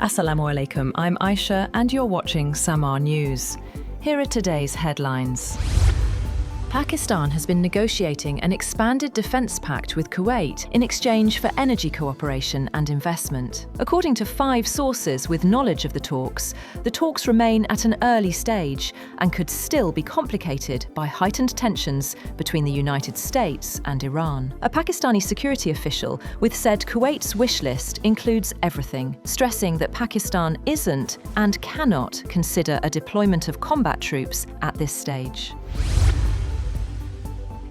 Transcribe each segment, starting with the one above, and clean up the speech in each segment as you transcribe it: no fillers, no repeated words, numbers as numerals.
Assalamu alaikum, I'm Aisha and you're watching Samaa News. Here are today's headlines. Pakistan has been negotiating an expanded defence pact with Kuwait in exchange for energy cooperation and investment. According to 5 sources with knowledge of the talks remain at an early stage and could still be complicated by heightened tensions between the United States and Iran. A Pakistani security official said Kuwait's wish list includes everything, stressing that Pakistan isn't and cannot consider a deployment of combat troops at this stage.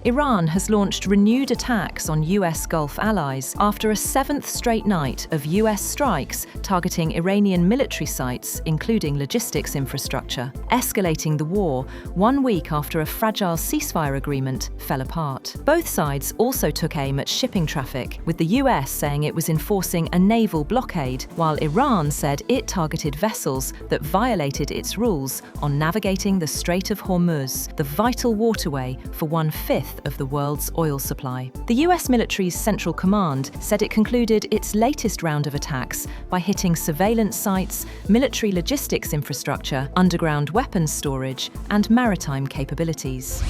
Iran has launched renewed attacks on US Gulf allies after a 7th straight night of US strikes targeting Iranian military sites, including logistics infrastructure, escalating the war 1 week after a fragile ceasefire agreement fell apart. Both sides also took aim at shipping traffic, with the US saying it was enforcing a naval blockade, while Iran said it targeted vessels that violated its rules on navigating the Strait of Hormuz, the vital waterway for 1/5 of the world's oil supply. The US military's Central Command said it concluded its latest round of attacks by hitting surveillance sites, military logistics infrastructure, underground weapons storage, and maritime capabilities.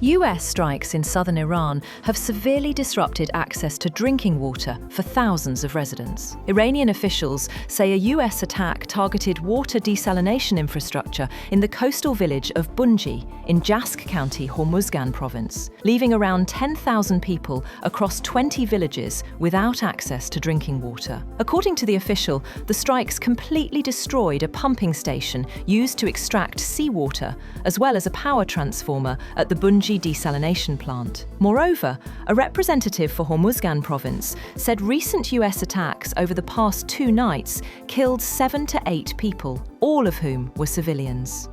US strikes in southern Iran have severely disrupted access to drinking water for thousands of residents. Iranian officials say a US attack targeted water desalination infrastructure in the coastal village of Bunji in Jask County, Hormuzgan province, leaving around 10,000 people across 20 villages without access to drinking water. According to the official, the strikes completely destroyed a pumping station used to extract seawater, as well as a power transformer at the Bunji desalination plant. Moreover, a representative for Hormuzgan province said recent US attacks over the past 2 nights killed 7 to 8 people, all of whom were civilians.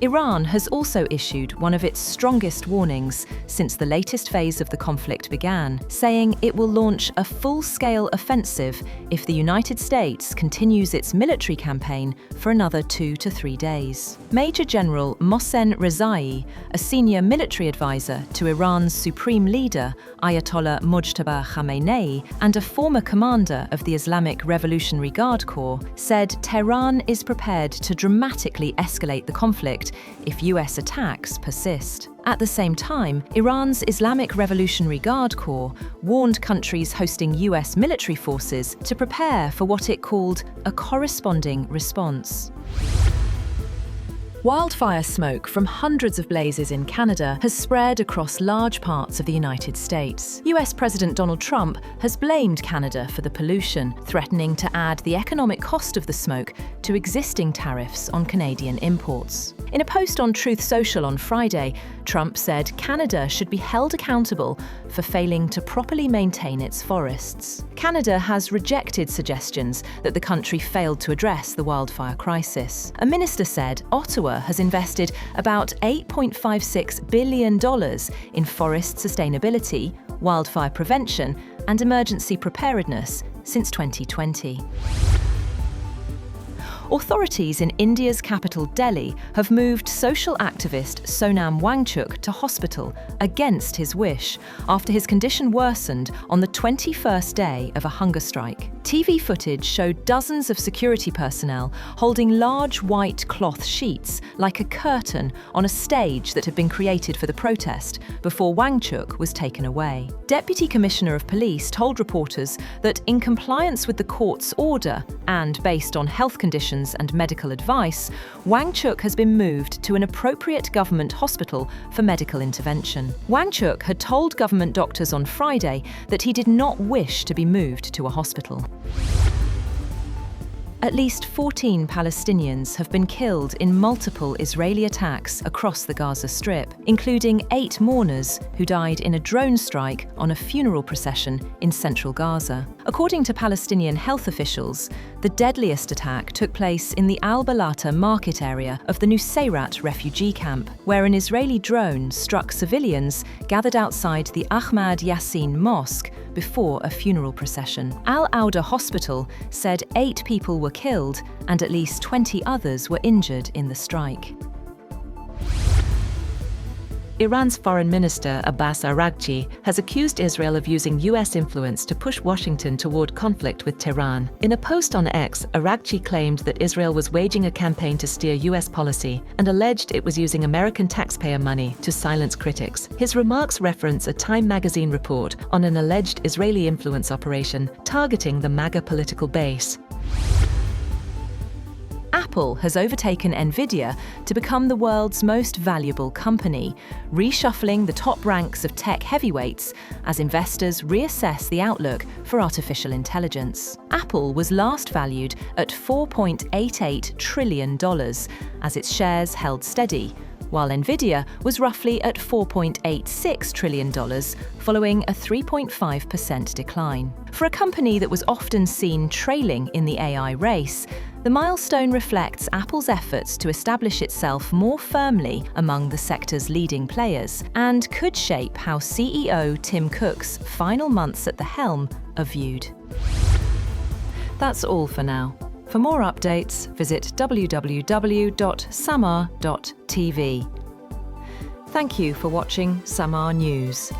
Iran has also issued one of its strongest warnings since the latest phase of the conflict began, saying it will launch a full-scale offensive if the United States continues its military campaign for another 2 to 3 days. Major General Mohsen Rezai, a senior military advisor to Iran's supreme leader, Ayatollah Mojtaba Khamenei, and a former commander of the Islamic Revolutionary Guard Corps, said Tehran is prepared to dramatically escalate the conflict if US attacks persist. At the same time, Iran's Islamic Revolutionary Guard Corps warned countries hosting US military forces to prepare for what it called a corresponding response. Wildfire smoke from hundreds of blazes in Canada has spread across large parts of the United States. US President Donald Trump has blamed Canada for the pollution, threatening to add the economic cost of the smoke to existing tariffs on Canadian imports. In a post on Truth Social on Friday, Trump said Canada should be held accountable for failing to properly maintain its forests. Canada has rejected suggestions that the country failed to address the wildfire crisis. A minister said Ottawa has invested about $8.56 billion in forest sustainability, wildfire prevention, and emergency preparedness since 2020. Authorities in India's capital Delhi have moved social activist Sonam Wangchuk to hospital against his wish after his condition worsened on the 21st day of a hunger strike. TV footage showed dozens of security personnel holding large white cloth sheets like a curtain on a stage that had been created for the protest before Wangchuk was taken away. Deputy Commissioner of Police told reporters that in compliance with the court's order and based on health conditions and medical advice, Wangchuk has been moved to an appropriate government hospital for medical intervention. Wangchuk had told government doctors on Friday that he did not wish to be moved to a hospital. At least 14 Palestinians have been killed in multiple Israeli attacks across the Gaza Strip, including 8 mourners who died in a drone strike on a funeral procession in central Gaza. According to Palestinian health officials, the deadliest attack took place in the Al-Balata market area of the Nusayrat refugee camp, where an Israeli drone struck civilians gathered outside the Ahmad Yassin Mosque before a funeral procession. Al-Auda Hospital said 8 people were killed and at least 20 others were injured in the strike. Iran's Foreign Minister Abbas Araghchi has accused Israel of using US influence to push Washington toward conflict with Tehran. In a post on X, Araghchi claimed that Israel was waging a campaign to steer US policy and alleged it was using American taxpayer money to silence critics. His remarks reference a Time magazine report on an alleged Israeli influence operation targeting the MAGA political base. Apple has overtaken Nvidia to become the world's most valuable company, reshuffling the top ranks of tech heavyweights as investors reassess the outlook for artificial intelligence. Apple was last valued at $4.88 trillion as its shares held steady, while Nvidia was roughly at $4.86 trillion, following a 3.5% decline. For a company that was often seen trailing in the AI race, the milestone reflects Apple's efforts to establish itself more firmly among the sector's leading players and could shape how CEO Tim Cook's final months at the helm are viewed. That's all for now. For more updates, visit www.samaa.tv. Thank you for watching Samaa News.